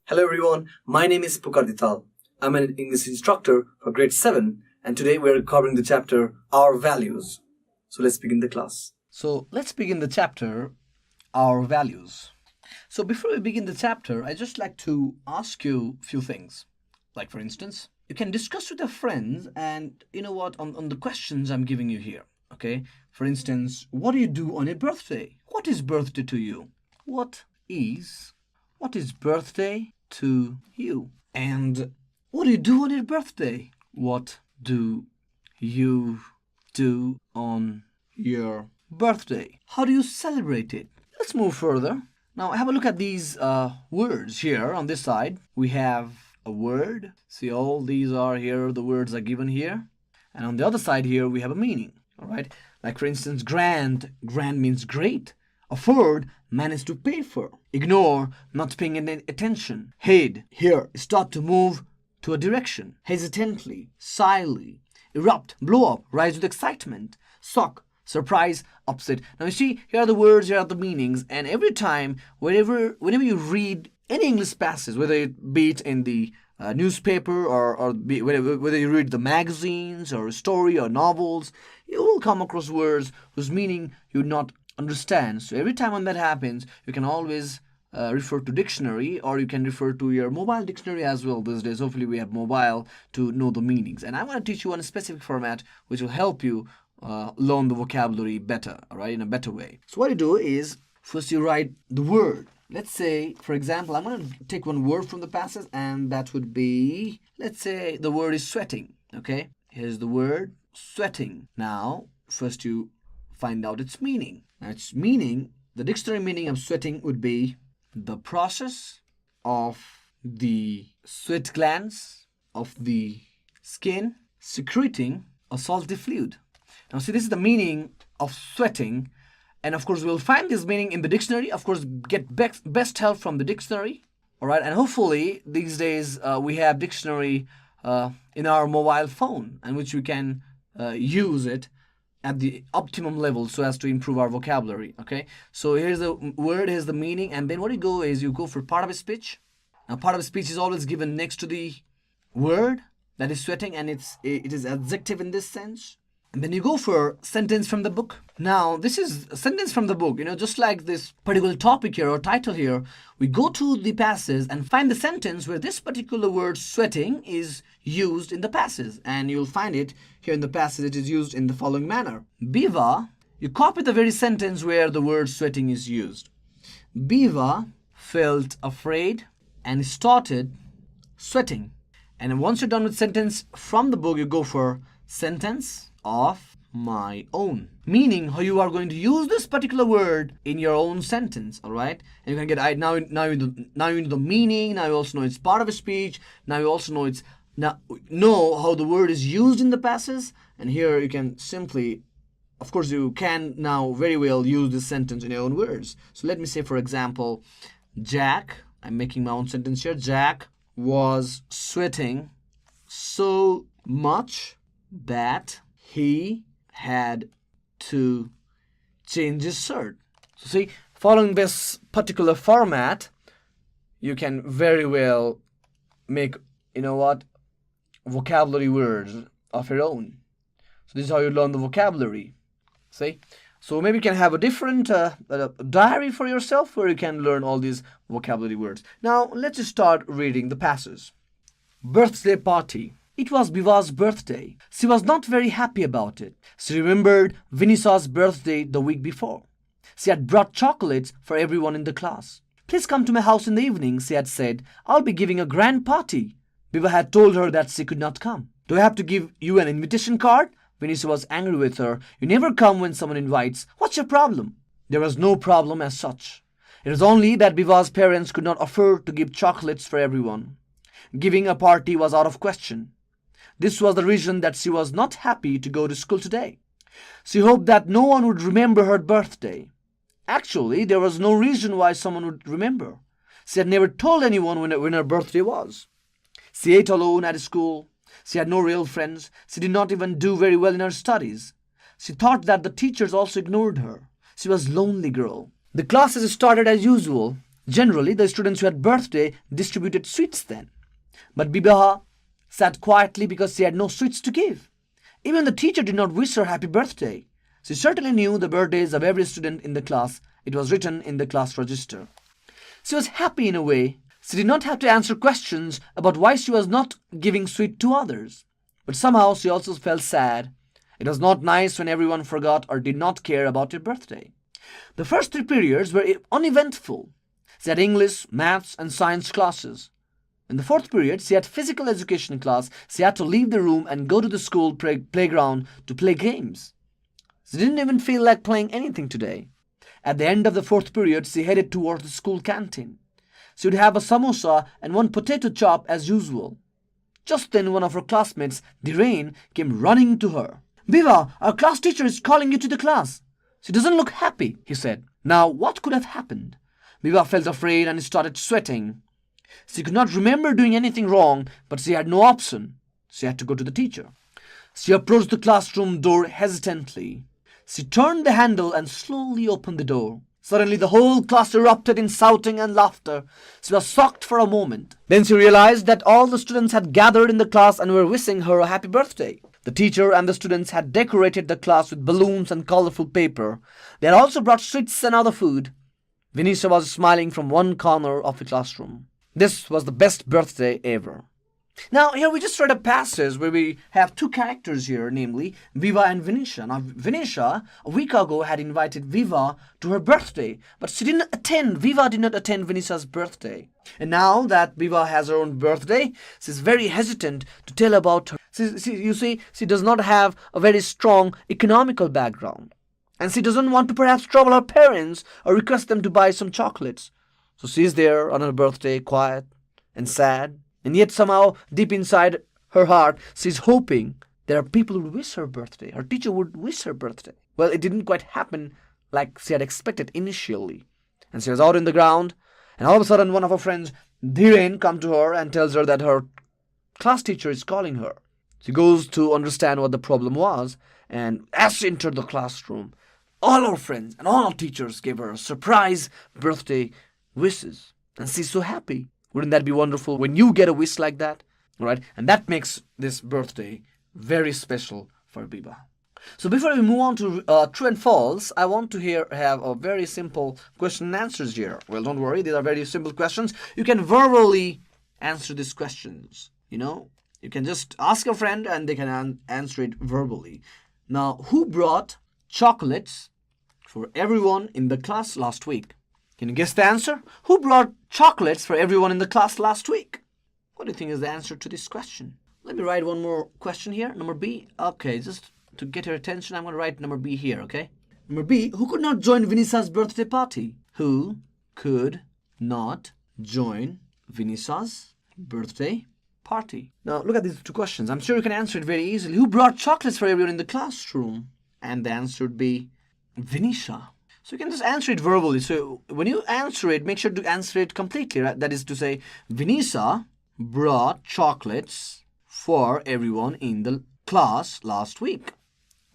Hello everyone, my name is Pukar Dhital. I'm an English instructor for Grade 7 and today we're covering the chapter Our Values. So let's begin the class. So let's begin the chapter, Our Values. So before we begin the chapter, I just like to ask you a few things. Like for instance, you can discuss with your friends and you know what, on the questions I'm giving you here. Okay? For instance, what do you do on your birthday? What is birthday to you? What is birthday to you? And what do you do on your birthday? What do you do on your birthday? How do you celebrate it? Let's move further. Now have a look at these words here on this side. We have a word. See, all these are here, the words are given here. And on the other side here, we have a meaning. All right. Like for instance, grand. Grand means great. Afford, manage to pay for. Ignore, not paying any attention. Head, here, start to move to a direction. Hesitantly, shyly. Erupt, blow up, rise with excitement. Shock, surprise, upset. Now you see, here are the words, here are the meanings. And every time, whenever you read any English passage, whether it be it in the newspaper or whether you read the magazines or a story or novels, you will come across words whose meaning you not understand. So every time when that happens, you can always refer to dictionary, or you can refer to your mobile dictionary as well these days. Hopefully we have mobile to know the meanings. And I want to teach you one specific format which will help you learn the vocabulary better, all right, in a better way. So what you do is, first you write the word. Let's say, for example, I'm going to take one word from the passage, and that would be, let's say the word is sweating, okay? Here's the word sweating. Now, first you find out its meaning. Now, its meaning, the dictionary meaning of sweating would be the process of the sweat glands of the skin secreting a salty fluid. Now, see, this is the meaning of sweating. And of course, we'll find this meaning in the dictionary. Of course, get best help from the dictionary. All right. And hopefully, these days, we have dictionary in our mobile phone, and which we can use it at the optimum level so as to improve our vocabulary. Okay. So here's the word, here's the meaning. And then what you go is you go for part of a speech. Now, part of a speech is always given next to the word that is sweating, and it is adjective in this sense. And then you go for sentence from the book. Now, this is a sentence from the book. You know, just like this particular topic here or title here, we go to the passage and find the sentence where this particular word sweating is used in the passage. And you'll find it here in the passage. It is used in the following manner. Biva, you copy the very sentence where the word sweating is used. Biva felt afraid and started sweating. And once you're done with sentence from the book, you go for sentence of my own, meaning how you are going to use this particular word in your own sentence. All right, and you can get now you know the meaning. Now you also know it's part of a speech. Now you also know how the word is used in the passage. And here you can simply, of course, you can now very well use this sentence in your own words. So let me say, for example, Jack. I'm making my own sentence here. Jack was sweating so much that he had to change his shirt. So see, following this particular format, you can very well make, you know what, vocabulary words of your own. So this is how you learn the vocabulary. See? So maybe you can have a different diary for yourself where you can learn all these vocabulary words. Now, let's just start reading the passage. Birthday party. It was Biva's birthday. She was not very happy about it. She remembered Vinisha's birthday the week before. She had brought chocolates for everyone in the class. Please come to my house in the evening, she had said. I'll be giving a grand party. Biva had told her that she could not come. Do I have to give you an invitation card? Vinisha was angry with her. You never come when someone invites. What's your problem? There was no problem as such. It was only that Biva's parents could not afford to give chocolates for everyone. Giving a party was out of question. This was the reason that she was not happy to go to school today. She hoped that no one would remember her birthday. Actually, there was no reason why someone would remember. She had never told anyone when her birthday was. She ate alone at school. She had no real friends. She did not even do very well in her studies. She thought that the teachers also ignored her. She was a lonely girl. The classes started as usual. Generally, the students who had birthday distributed sweets then. But Bibaha sat quietly because she had no sweets to give. Even the teacher did not wish her happy birthday. She certainly knew the birthdays of every student in the class. It was written in the class register. She was happy in a way. She did not have to answer questions about why she was not giving sweet to others. But somehow she also felt sad. It was not nice when everyone forgot or did not care about her birthday. The first 3 periods were uneventful. She had English, maths, and science classes. In the 4th period, she had physical education class. She had to leave the room and go to the school playground to play games. She didn't even feel like playing anything today. At the end of the 4th period, she headed towards the school canteen. She would have a samosa and 1 potato chop as usual. Just then, one of her classmates, Dhirain, came running to her. "Biva, our class teacher is calling you to the class. She doesn't look happy," he said. Now, what could have happened? Biva felt afraid and started sweating. She could not remember doing anything wrong, but she had no option. She had to go to the teacher. She approached the classroom door hesitantly. She turned the handle and slowly opened the door. Suddenly, the whole class erupted in shouting and laughter. She was shocked for a moment. Then she realized that all the students had gathered in the class and were wishing her a happy birthday. The teacher and the students had decorated the class with balloons and colorful paper. They had also brought sweets and other food. Vinisha was smiling from one corner of the classroom. This was the best birthday ever. Now, here we just read a passage where we have 2 characters here, namely Viva and Vinisha. Now, Vinisha, a week ago, had invited Viva to her birthday, but Viva did not attend Vinisha's birthday. And now that Viva has her own birthday, she's very hesitant to tell about her. She does not have a very strong economical background. And she doesn't want to perhaps trouble her parents or request them to buy some chocolates. So she's there on her birthday, quiet and sad. And yet somehow, deep inside her heart, she's hoping there are people who would wish her birthday. Her teacher would wish her birthday. Well, it didn't quite happen like she had expected initially. And she was out in the ground, and all of a sudden one of her friends, Dhiren, comes to her and tells her that her class teacher is calling her. She goes to understand what the problem was, and as she entered the classroom, all her friends and all her teachers gave her a surprise birthday wishes. And she's so happy. Wouldn't that be wonderful when you get a wish like that? Right? And that makes this birthday very special for Biba. So before we move on to true and false, I want to have a very simple question and answers here. Well, don't worry, these are very simple questions. You can verbally answer these questions. You can just ask a friend and they can answer it verbally. Now, who brought chocolates for everyone in the class last week? Can you guess the answer? Who brought chocolates for everyone in the class last week? What do you think is the answer to this question? Let me write one more question here. Number B. Okay, just to get your attention, I'm going to write number B here, okay? Number B. Who could not join Vinisha's birthday party? Who could not join Vinisha's birthday party? Now, look at these 2 questions. I'm sure you can answer it very easily. Who brought chocolates for everyone in the classroom? And the answer would be Vinisha. So you can just answer it verbally. So when you answer it, make sure to answer it completely, right? That is to say, Vinisha brought chocolates for everyone in the class last week.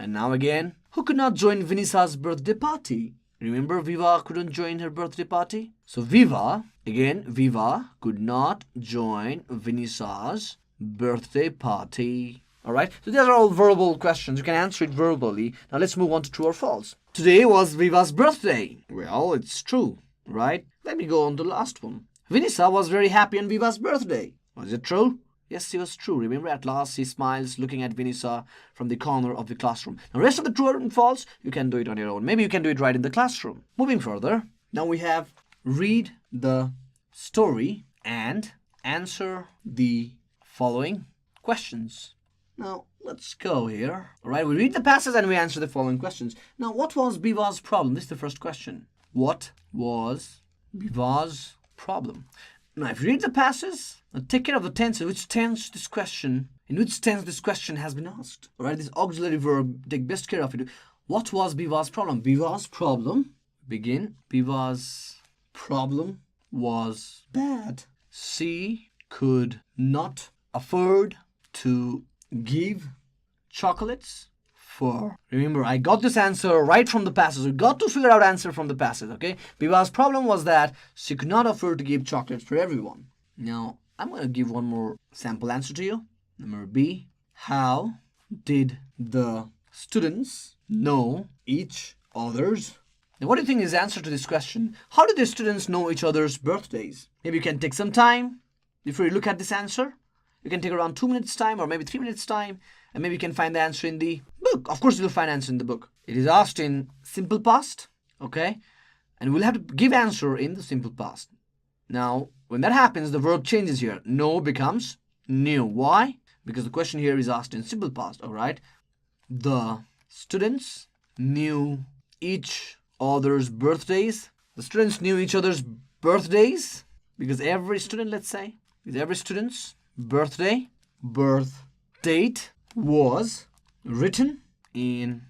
And now again, who could not join Vinisha's birthday party? Remember, Viva couldn't join her birthday party? So Viva could not join Vinisha's birthday party. Alright, so these are all verbal questions. You can answer it verbally. Now let's move on to true or false. Today was Viva's birthday. Well, it's true, right? Let me go on to the last one. Vinisha was very happy on Viva's birthday. Was it true? Yes, it was true. Remember, at last she smiles looking at Vinisha from the corner of the classroom. Now, rest of the true and false, you can do it on your own. Maybe you can do it right in the classroom. Moving further, now we have read the story and answer the following questions. Now, let's go here. All right, we read the passage and we answer the following questions. Now, what was Biva's problem? This is the first question. What was Biva's problem? Now, if you read the passage, now take care of the tense. In which tense this question has been asked. All right, this auxiliary verb, take best care of it. What was Biva's problem? Biva's problem, Biva's problem was bad. She could not afford to give chocolates for. Remember, I got this answer right from the passage. We got to figure out answer from the passage, okay? Biva's problem was that she could not afford to give chocolates for everyone. Now, I'm going to give one more sample answer to you. Number B. How did the students know each other's? Now, what do you think is the answer to this question? How did the students know each other's birthdays? Maybe you can take some time before you look at this answer. You can take around 2 minutes time or maybe 3 minutes time, and maybe you can find the answer in the book. Of course, you'll find answer in the book. It is asked in simple past, okay? And we'll have to give answer in the simple past. Now, when that happens, the verb changes here. Know becomes knew. Why? Because the question here is asked in simple past, all right? The students knew each other's birthdays. The students knew each other's birthdays because every student, let's say, with every student's birthday, birth date was written in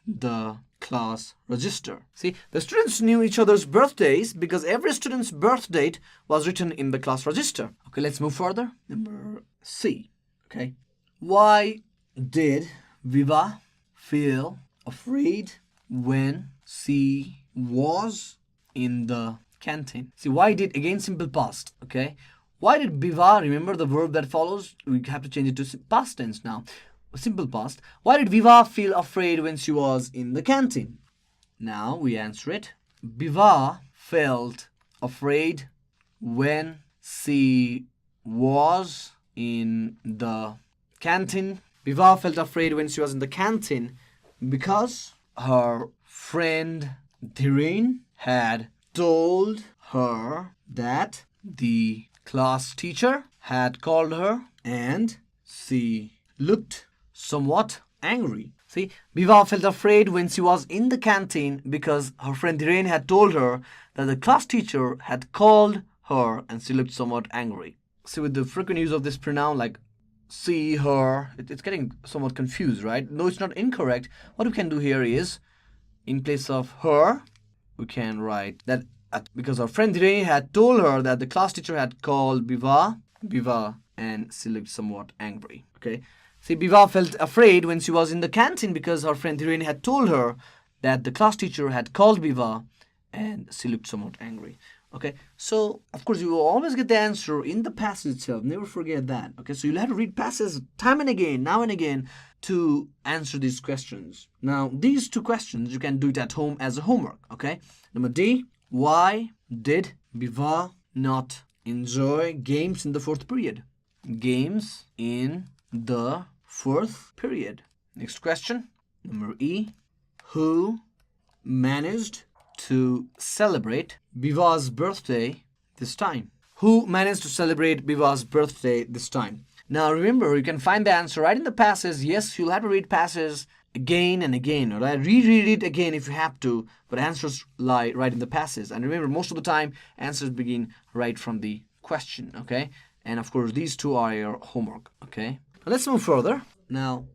the class register. See, the students knew each other's birthdays because every student's birth date was written in the class register. Okay, let's move further. Number C. Okay. Why did Viva feel afraid when she was in the canteen? See, why did, again, simple past, okay? Why did Viva, remember the verb that follows? We have to change it to past tense now. Simple past. Why did Viva feel afraid when she was in the canteen? Now we answer it. Viva felt afraid when she was in the canteen. Viva felt afraid when she was in the canteen because her friend Dhiren had told her that the class teacher had called her and she looked somewhat angry. See, Viva felt afraid when she was in the canteen because her friend Dhiren had told her that the class teacher had called her and she looked somewhat angry. See, with the frequent use of this pronoun like she, her, it's getting somewhat confused, right? No, it's not incorrect. What we can do here is, in place of her, we can write that because her friend Dhiren had told her that the class teacher had called Viva, and she looked somewhat angry. Okay. See, Viva felt afraid when she was in the canteen because her friend Dhiren had told her that the class teacher had called Viva and she looked somewhat angry. Okay, so of course you will always get the answer in the passage itself. Never forget that. Okay, so you'll have to read passages time and again, now and again, to answer these questions. Now, these two questions, you can do it at home as a homework. Okay, number D, why did Viva not enjoy games in the fourth period? Games in the fourth period. Next question, number E, who managed to celebrate Viva's birthday this time? Who managed to celebrate Viva's birthday this time? Now remember, you can find the answer right in the passage. Yes, you'll have to read passages again and again, all right? Reread it again if you have to, but answers lie right in the passage. And remember, most of the time, answers begin right from the question, okay? And of course, these two are your homework, okay? Now, let's move further. Now,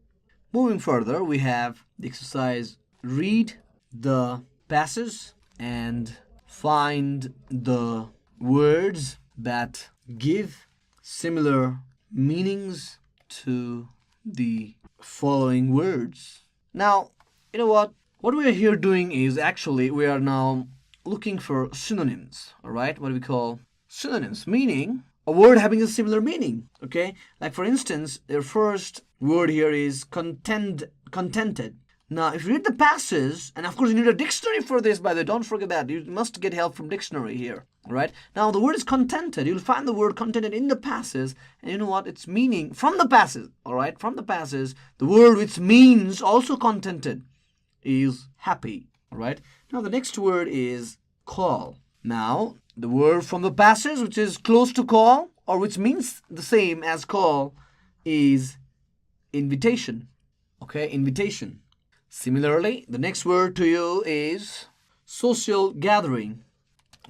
moving further, we have the exercise, read the passage and find the words that give similar meanings to the following words. Now, you know what? What we are here doing is actually we are now looking for synonyms, all right? What we call synonyms, meaning a word having a similar meaning, okay? Like for instance, the first word here is contented. Now, if you read the passage, and of course you need a dictionary for this, by the way, don't forget that. You must get help from dictionary here, all right? Now, the word is contented. You'll find the word contented in the passage, and you know what? Its meaning from the passage, all right? From the passage, the word which means also contented is happy, all right? Now, the next word is call. Now, the word from the passage, which is close to call, or which means the same as call, is invitation, okay? Invitation. Similarly, the next word to you is social gathering.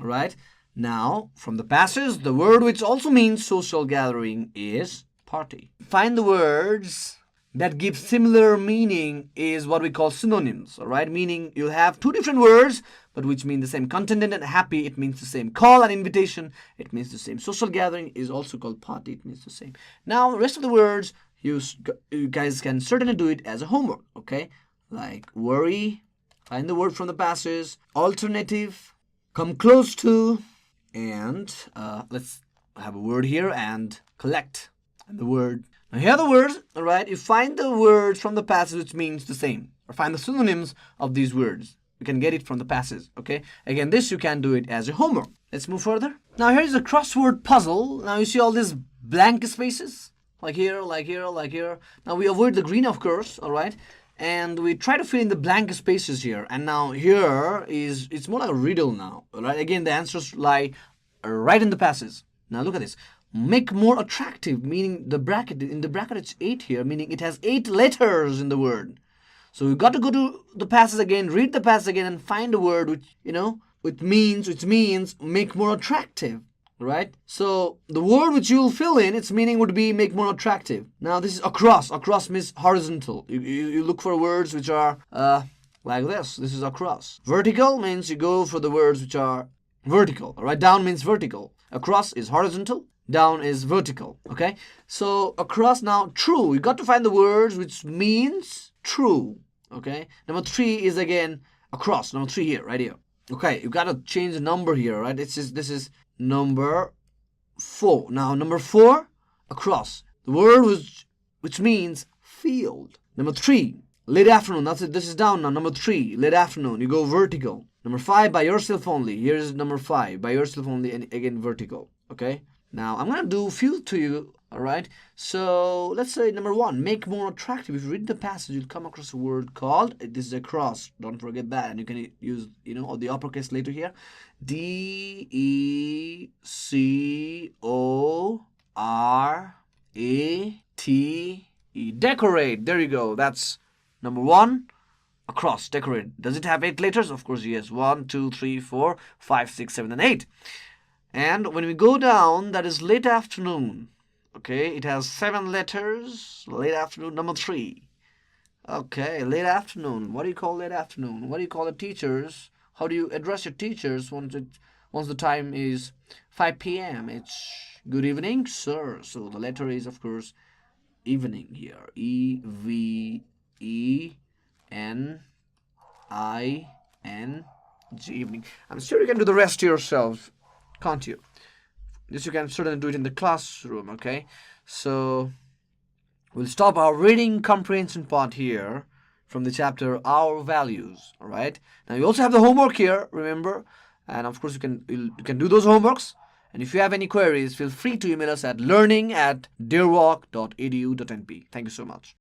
All right. Now, from the passage, the word which also means social gathering is party. Find the words that give similar meaning is what we call synonyms. All right. Meaning you have two different words, but which mean the same. Contented and happy, it means the same. Call and invitation, it means the same. Social gathering is also called party, it means the same. Now, the rest of the words you guys can certainly do it as a homework, okay? Like worry, find the word from the passage, alternative, come close to, and let's have a word here and collect the word. Now here are the words, all right? You find the words from the passage which means the same, or find the synonyms of these words. You can get it from the passage, okay? Again, this you can do it as a homework. Let's move further. Now here is a crossword puzzle. Now you see all these blank spaces, like here, like here, like here. Now we avoid the green, of course, all right? And we try to fill in the blank spaces here. And now here it's more like a riddle now, all right? Again, the answers lie right in the passage. Now look at this. Make more attractive, meaning the bracket, in the bracket it's 8 here, meaning it has 8 letters in the word. So we've got to go to the passage again, read the passage again, and find a word which means make more attractive, right? So the word which you'll fill in, its meaning would be make more attractive. Now this is across. Across means horizontal. You look for words which are like this. This is across. Vertical means you go for the words which are vertical. All right, down means vertical. Across is horizontal. Down is vertical. Okay, so across. Now true. You got to find the words which means true. Okay, number 3 is again across. Number 3 here, right here. Okay, you gotta change the number here, right? This is number 4. Now number 4, across. The word which means field. Number 3, late afternoon. That's it. This is down now. Number 3, late afternoon. You go vertical. Number 5, by yourself only. Here's number 5, by yourself only, and again vertical. Okay. Now I'm gonna do a few to you. All right. So let's say number 1, make more attractive. If you read the passage, you'll come across a word called, this is a cross. Don't forget that. And you can use, all the uppercase later here. D-E-C-O-R-A-T-E. Decorate. There you go. That's number 1. Across. Decorate. Does it have 8 letters? Of course, yes. 1, 2, 3, 4, 5, 6, 7, and 8. And when we go down, that is late afternoon. Okay, it has 7 letters. Late afternoon, number 3. Okay, late afternoon. What do you call late afternoon? What do you call the teachers? How do you address your teachers once the time is 5 p.m.? It's good evening, sir. So the letter is, of course, evening here. E-V-E-N-I-N-G, evening. I'm sure you can do the rest yourself, can't you? This you can certainly do it in the classroom, okay? So we'll stop our reading comprehension part here from the chapter Our Values, all right? Now you also have the homework here, remember? And of course you can do those homeworks. And if you have any queries, feel free to email us at learning@deerwalk.edu.np. Thank you so much.